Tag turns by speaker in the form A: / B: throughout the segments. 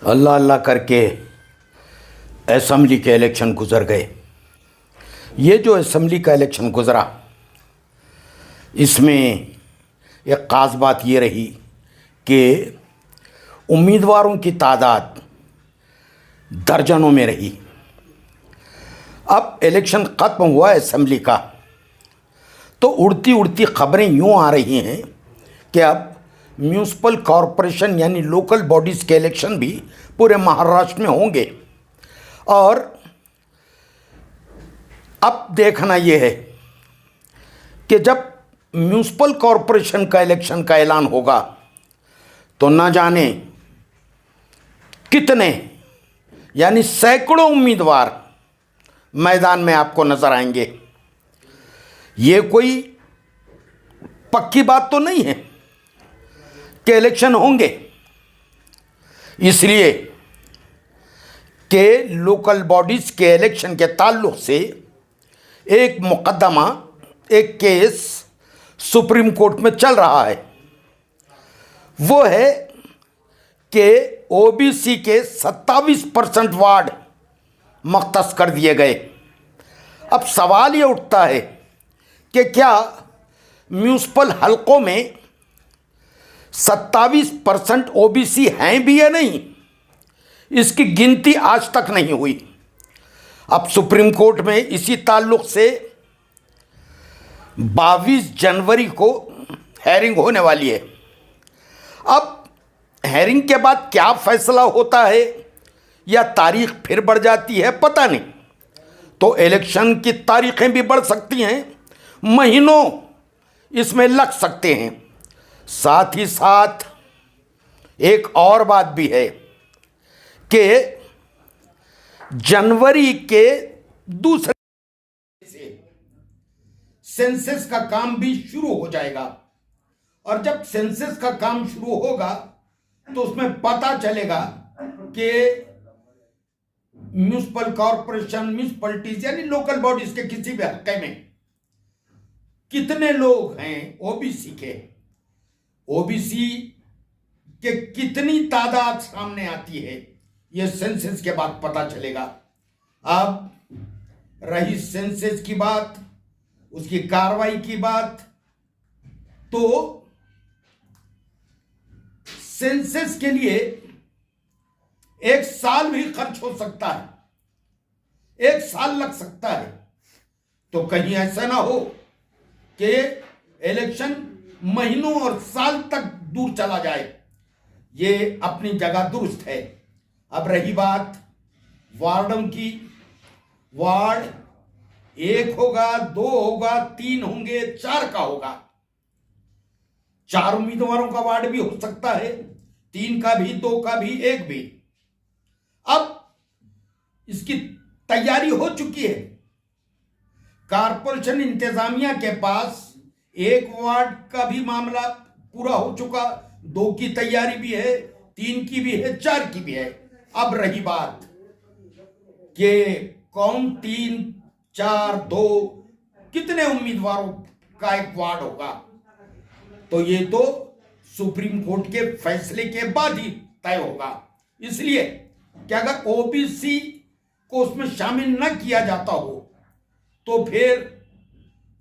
A: अल्लाह अल्लाह करके असम्बली के इलेक्शन गुज़र गए। ये जो असम्बली का इलेक्शन गुज़रा, इसमें एक ख़ास बात ये रही कि उम्मीदवारों की तादाद दर्जनों में रही। अब इलेक्शन ख़त्म हुआ असम्बली का, तो उड़ती उड़ती ख़बरें यूँ आ रही हैं कि अब म्यूनसिपल कॉरपोरेशन यानी लोकल बॉडीज़ के इलेक्शन भी पूरे महाराष्ट्र में होंगे। और अब देखना ये है कि जब म्यूनसिपल कॉरपोरेशन का इलेक्शन का ऐलान होगा तो न जाने कितने यानी सैकड़ों उम्मीदवार मैदान में आपको नज़र आएंगे। ये कोई पक्की बात तो नहीं है कि इलेक्शन होंगे, इसलिए कि लोकल बॉडीज़ के इलेक्शन के ताल्लुक़ से एक मुकदमा, एक केस सुप्रीम कोर्ट में चल रहा है। वो है कि ओबीसी के 27% वार्ड मख्तस कर दिए गए। अब सवाल ये उठता है कि क्या म्यूनसिपल हलकों में 27% ओबीसी हैं भी या नहीं, इसकी गिनती आज तक नहीं हुई। अब सुप्रीम कोर्ट में इसी ताल्लुक़ से 22 जनवरी को हेयरिंग होने वाली है। अब हेयरिंग के बाद क्या फैसला होता है या तारीख फिर बढ़ जाती है, पता नहीं। तो इलेक्शन की तारीखें भी बढ़ सकती हैं, महीनों इसमें लग सकते हैं। साथ ही साथ एक और बात भी है कि जनवरी के दूसरे से सेंसस का काम भी शुरू हो जाएगा। और जब सेंसस का काम शुरू होगा तो उसमें पता चलेगा कि म्यूनसिपल कॉरपोरेशन, म्यूनसिपलिटीज यानी लोकल बॉडीज के किसी भी हल्के में कितने लोग हैं ओबीसी के, ओबीसी के कितनी तादाद सामने आती है, यह सेंसस के बाद पता चलेगा। अब रही सेंसस की बात, उसकी कार्रवाई की बात, तो सेंसस के लिए 1 साल भी खर्च हो सकता है, 1 साल लग सकता है। तो कहीं ऐसा ना हो कि इलेक्शन महीनों और साल तक दूर चला जाए। ये अपनी जगह दुरुस्त है। अब रही बात वार्डों की, वार्ड 1 होगा, 2 होगा, 3 होंगे, 4 का होगा। 4 उम्मीदवारों का वार्ड भी हो सकता है, 3 का भी, 2 का भी, 1 भी। अब इसकी तैयारी हो चुकी है। कारपोरेशन इंतजामिया के पास 1 वार्ड का भी मामला पूरा हो चुका, 2 की तैयारी भी है, 3 की भी है, 4 की भी है। अब रही बात कि कौन 3, 4, 2 कितने उम्मीदवारों का एक वार्ड होगा, तो ये तो सुप्रीम कोर्ट के फैसले के बाद ही तय होगा। इसलिए कि अगर ओबीसी को उसमें शामिल न किया जाता हो तो फिर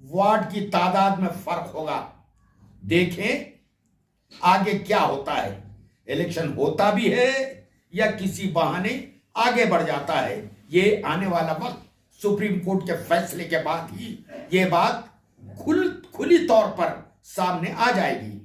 A: वार्ड की तादाद में फर्क होगा। देखें आगे क्या होता है, इलेक्शन होता भी है या किसी बहाने आगे बढ़ जाता है। ये आने वाला वक्त सुप्रीम कोर्ट के फैसले के बाद ही ये बात खुली तौर पर सामने आ जाएगी।